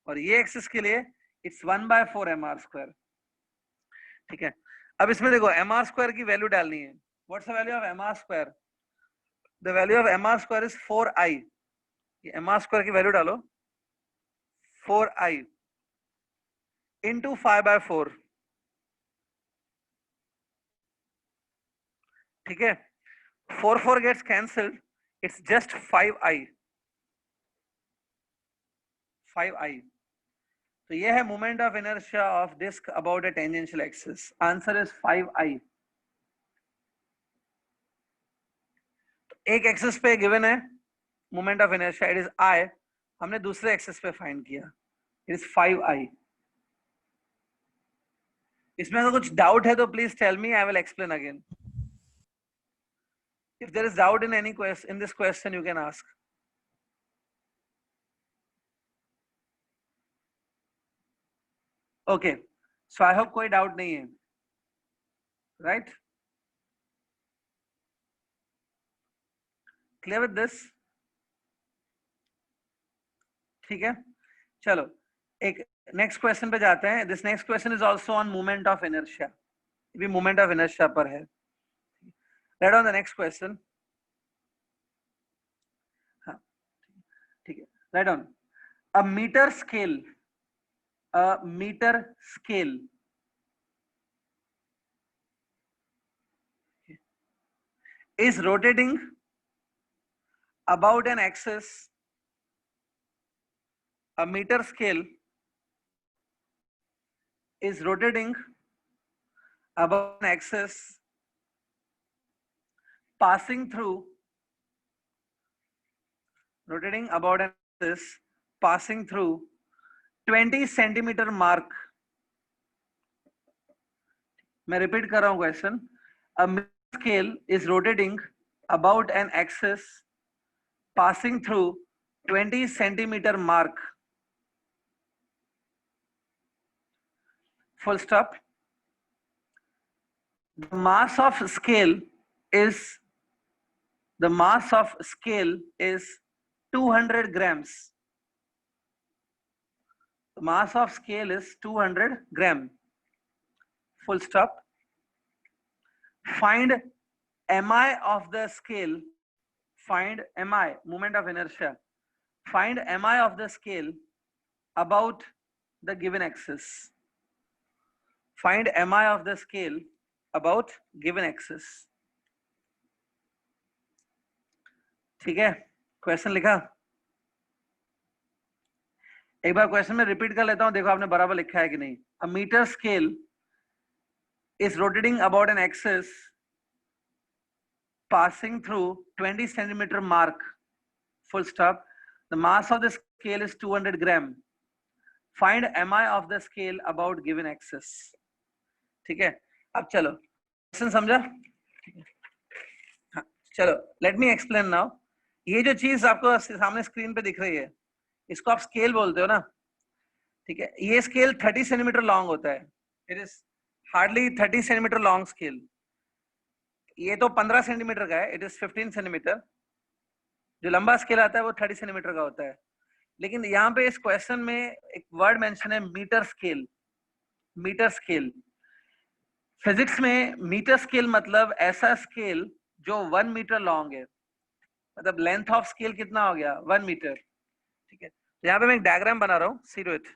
और ये एक्सिस के लिए इट्स 1/4 mr स्क्वायर. ठीक है, अब इसमें देखो mr स्क्वायर की वैल्यू डालनी है. What's the value of mr square? The value of mr square is 4I. ये mr square की वैल्यू डालो, 4I into 5/4. ठीक है, 4 gets cancelled, it's just 5I. 5I. तो ये है moment of inertia of disk about a tangential axis. Answer is 5I. एक axis पे गिवन है moment of inertia, it is I. हमने दूसरे एक्सिस पे फाइंड किया, इट इज 5I. इसमें अगर कुछ डाउट है तो please tell me, I will explain again. If there is doubt in any question in this question you can ask. Okay, so I hope कोई डाउट नहीं है, राइट? Clear with this? ठीक है, चलो एक नेक्स्ट क्वेश्चन पे जाते हैं. This next question is also on moment of inertia, भी मोमेंट ऑफ इनर्शिया पर है. Right on the next question. हाँ ठीक है, right on. A metre scale, a meter scale is rotating about an axis. A meter scale is rotating about an axis passing through, rotating about an axis passing through 20 centimetre mark. मैं repeat कर रहा हूं question. A metre scale is rotating about an axis passing through 20 centimetre mark. Full stop. The mass of scale is 200 grams. The mass of scale is 200 gram. Full stop. Find mi of the scale. Find mi, moment of inertia. Find mi of the scale about the given axis. Find mi of the scale about given axis. ठीक है, question लिखा. एक बार question में repeat कर लेता हूं, देखो आपने बराबर लिखा है कि नहीं. A metre scale is rotating about an axis passing through 20 centimeter mark, full stop. The mass of the scale is 200 gram. Find mi of the scale about given axis. ठीक है, अब चलो क्वेश्चन समझा. हाँ, चलो लेट मी explain now. ये जो चीज आपको सामने स्क्रीन पे दिख रही है, इसको आप स्केल बोलते हो ना. ठीक है, ये स्केल 30 सेंटीमीटर लॉन्ग होता है. It is hardly 30 centimetre long scale. ये तो 15 सेंटीमीटर का है, इट इज 15 सेंटीमीटर. जो लंबा स्केल आता है वो 30 सेंटीमीटर का होता है. लेकिन यहाँ पे इस क्वेश्चन में एक वर्ड मेंशन है, metre scale. Metre scale physics में मीटर स्केल मतलब ऐसा स्केल जो 1 मीटर लॉन्ग है. मतलब लेंथ ऑफ स्केल कितना हो गया, 1 मीटर. ठीक है, तो यहाँ पे मैं एक डायग्राम बना रहा हूँ. See it.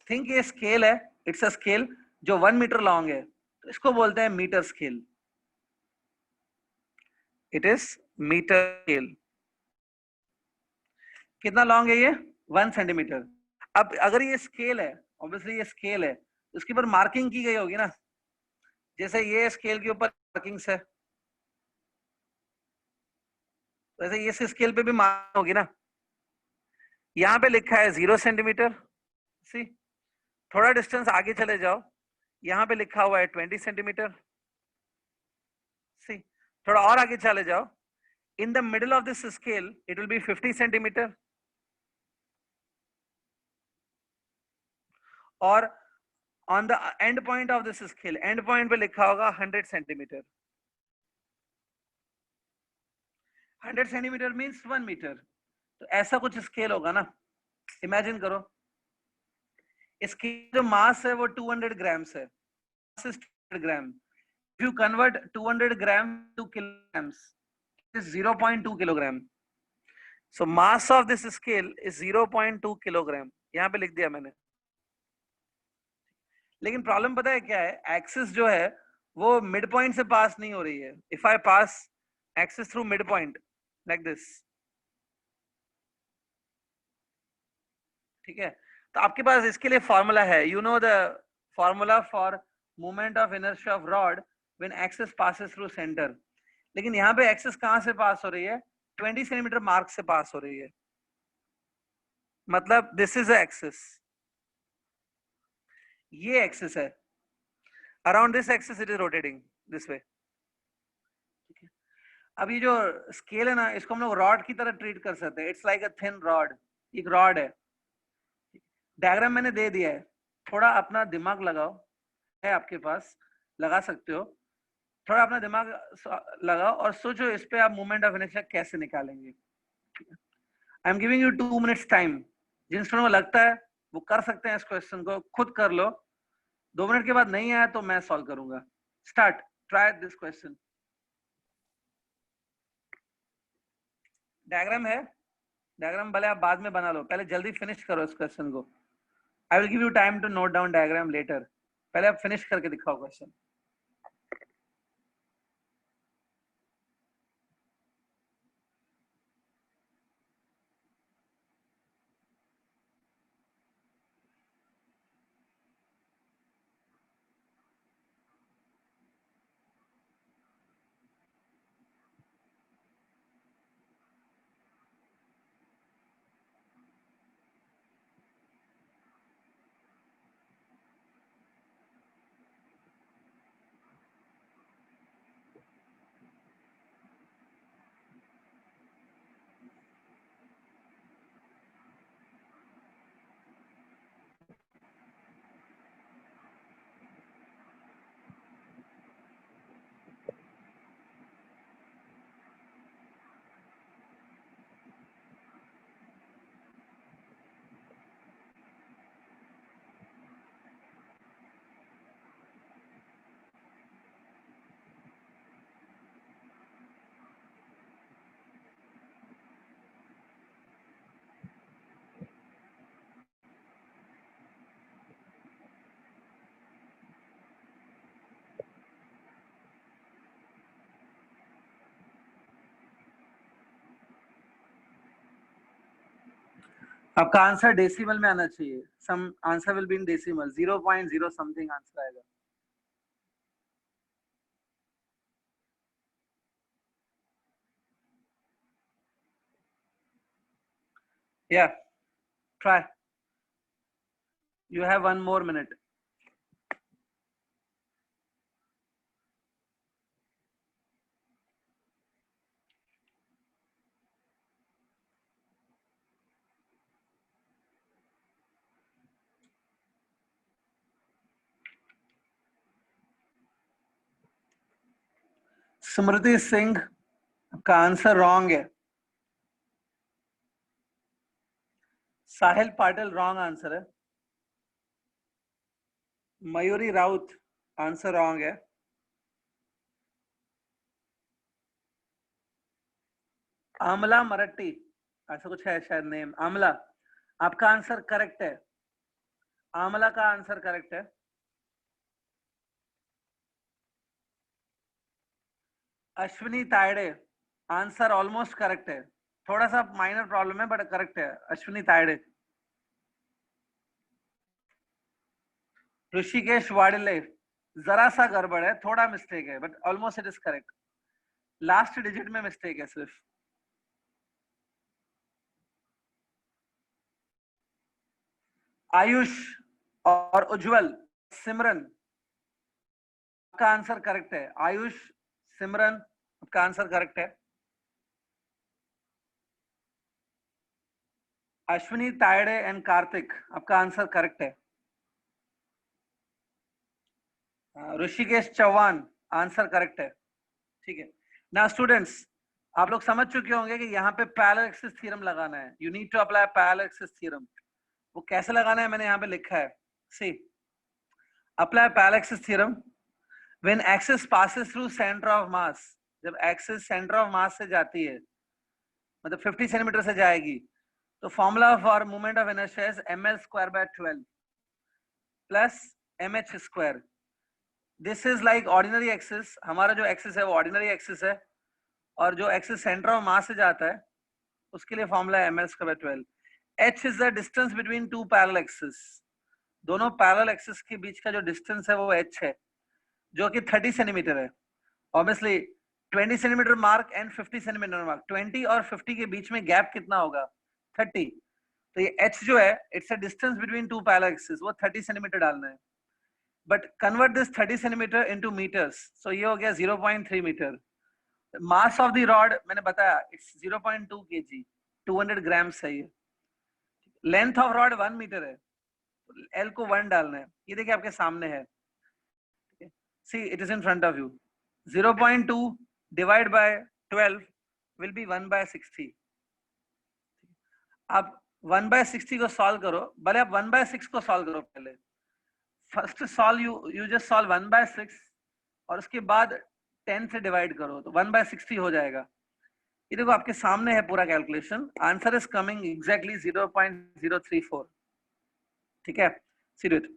थिंक ये स्केल है, इट्स अ स्केल जो 1 मीटर लॉन्ग है, तो इसको बोलते हैं metre scale. It is metre scale. कितना लॉन्ग है ये, 1 सेंटीमीटर. अब अगर ये स्केल है, ऑब्वियसली ये स्केल है, तो इसके ऊपर मार्किंग की गई होगी ना. जैसे ये स्केल के ऊपर मार्किंग्स है, वैसे ये स्केल पे भी मार्किंग होगी ना. यहाँ पे लिखा है 0 सेंटीमीटर. सी, थोड़ा डिस्टेंस आगे चले जाओ, यहाँ पे लिखा हुआ है 20 सेंटीमीटर. सी, थोड़ा और आगे चले जाओ, in the middle of this scale it will be 50 centimetre. और on the end point of this scale, end point पे लिखा होगा 100 सेंटीमीटर. 100 centimetre means 1 metre. तो ऐसा कुछ स्केल होगा ना. इमेजिन करो, इसकी जो मास है वो 200 ग्राम्स है. 200 gram. If you convert 200 gram to kilograms, it is 0.2 kilogram. So mass of this scale is 0.2 kilogram. यहाँ पे लिख दिया मैंने. लेकिन प्रॉब्लम पता है क्या है, एक्सिस जो है वो मिड पॉइंट से पास नहीं हो रही है. If I pass axis through mid point like this, ठीक है, तो आपके पास इसके लिए फॉर्मूला है. You know the formula for movement of inertia of rod when axis passes through centre. लेकिन यहाँ पे एक्सिस कहाँ से पास हो रही है, 20 सेंटीमीटर मार्क से पास हो रही है. मतलब दिस इज एक्सिस, ये एक्सिस है. Around this axis it is rotating this way. अब ये जो स्केल है ना, इसको हम लोग रॉड की तरह ट्रीट कर सकते हैं. It's like a thin rod. एक रॉड है. डायग्राम मैंने दे दिया है, थोड़ा अपना दिमाग लगाओ. है आपके पास, लगा सकते हो. थोड़ा अपना दिमाग लगाओ और सोचो इस पे आप मूवमेंट ऑफ इनर्शिया कैसे निकालेंगे. I am giving you 2 minutes time. जिन स्टूडेंट को लगता है वो कर सकते हैं इस क्वेश्चन को, खुद कर लो. 2 मिनट के बाद नहीं आया तो मैं सॉल्व करूंगा. Start, try this question. Diagram है, डायग्राम भले आप बाद में बना लो, पहले जल्दी फिनिश करो इस क्वेश्चन को. I will give you time to note down diagram later. पहले आप फिनिश करके दिखाओ क्वेश्चन. आपका आंसर डेसिमल में आना चाहिए. Some answer will be in decimal. 0.0 something answer आएगा. Yeah, try. You have 1 more minute. Smriti Singh का आंसर रॉन्ग है. साहिल पाटिल रॉन्ग आंसर है. मयूरी राउत आंसर रॉन्ग है. आमला मराठी ऐसा कुछ है शायद नेम. आमला, आपका आंसर करेक्ट है. आमला का आंसर करेक्ट है. Ashwini Tayde answer almost correct है. थोड़ा सा माइनर प्रॉब्लम है बट करेक्ट है. अश्विनी तायडे. ऋषिकेश वाडिले जरा सा गड़बड़ है, थोड़ा मिस्टेक है but almost it is correct. Last digit में मिस्टेक है सिर्फ. आयुष और उज्जवल. सिमरन का आंसर करेक्ट है. आयुष, सिमरन आपका आंसर करेक्ट है. अश्विनी तायडे एंड कार्तिक आपका आंसर करेक्ट है. ऋषिकेश चौहान आंसर करेक्ट है. ठीक है. नाउ स्टूडेंट्स, आप लोग समझ चुके होंगे कि यहाँ पे पैरेलल एक्सिस थ्योरम लगाना है. You need to apply parallel axis theorem. वो कैसे लगाना है मैंने यहाँ पे लिखा है. See, apply parallel axis theorem when axis passes through centre of mass. जब एक्सिस सेंटर ऑफ मास से जाती है, मतलब 50 सेंटीमीटर से जाएगी, तो formula for moment of inertia is ml²/12 plus mh². This is like ordinary axis. हमारा जो एक्सिस है वो ऑर्डिनरी एक्सिस है, और जो एक्सिस सेंटर ऑफ मास से जाता है उसके लिए फॉर्मूला है ml²/12. h is the distance between two parallel axis. दोनों पैरेलल एक्सिस के बीच का जो डिस्टेंस है वो h है, जो कि 30 सेंटीमीटर है. Obviously 20 centimetre mark and 50 centimetre mark. 20 और 50 के बीच में गैप कितना होगा? 30. तो ये h जो है, it's a distance between two parallel axis, वो 30 सेंटीमीटर डालना है. But convert this 30 centimetre into metres. So ये हो गया 0.3 metre. Mass of the rod मैंने बताया इट्स 0.2 kg, 200 ग्राम्स है ये. लेंथ ऑफ रॉड 1 मीटर है, L को 1 डालना है. ये देखिए आपके सामने है. See, it is in front of you. 0.2 divide by 12 will be 1/60. आप 1/60 को सॉल्व करो. भले आप 1/6 को सॉल्व करो. पहले first solve you just solve 1/6 और उसके बाद 10 से डिवाइड करो तो 1/60 हो जाएगा. ये देखो आपके सामने है पूरा calculation. Answer is coming exactly 0.034. ठीक है. See it.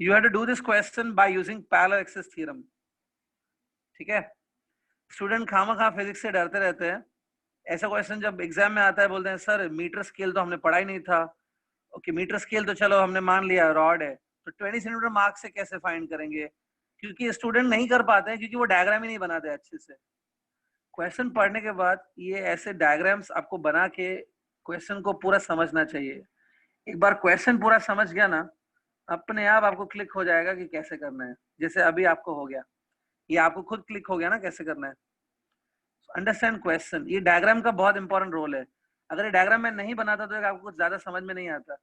You have to do this question by using parallel axis theorem. ठीक है. स्टूडेंट खामखा फिजिक्स से डरते रहते हैं. ऐसा क्वेश्चन जब एग्जाम में आता है बोलते हैं सर मीटर स्केल तो हमने पढ़ा ही नहीं था. ओके, मीटर स्केल तो चलो हमने मान लिया रॉड है, तो 20 सेंटीमीटर मार्क से कैसे फाइंड करेंगे? क्योंकि स्टूडेंट नहीं कर पाते हैं, क्योंकि वो डायग्राम ही नहीं बनाते अच्छे से. क्वेश्चन पढ़ने के बाद ये ऐसे डायग्राम्स आपको बना के क्वेश्चन को पूरा समझना चाहिए. एक बार क्वेश्चन पूरा समझ गया ना, अपने आप आपको क्लिक हो जाएगा कि कैसे करना है. जैसे अभी आपको हो गया, ये आपको खुद क्लिक हो गया ना कैसे करना है. Understand question. ये डायग्राम का बहुत इंपॉर्टेंट रोल है. अगर ये डायग्राम में नहीं बनाता तो आपको कुछ ज्यादा समझ में नहीं आता.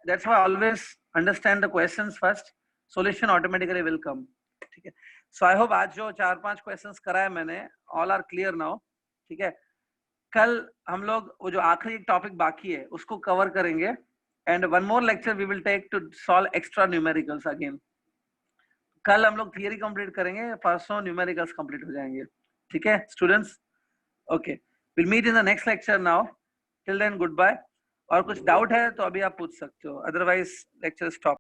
That's why always understand the questions first. Solution automatically will come. ठीक है. So I hope आज जो 4-5 questions कराए मैंने, all are clear now. ठीक है. कल हम लोग वो जो आखिरी एक टॉपिक बाकी है उसको कवर करेंगे. And one more lecture we will take to solve extra numericals again. कल हम लोग थियरी कंप्लीट करेंगे, परसों न्यूमेरिकल्स कंप्लीट हो जाएंगे. ठीक है students. Okay, will meet in the next lecture now. Till then goodbye. और कुछ डाउट है तो अभी आप पूछ सकते हो, अदरवाइज लेक्चर स्टॉप.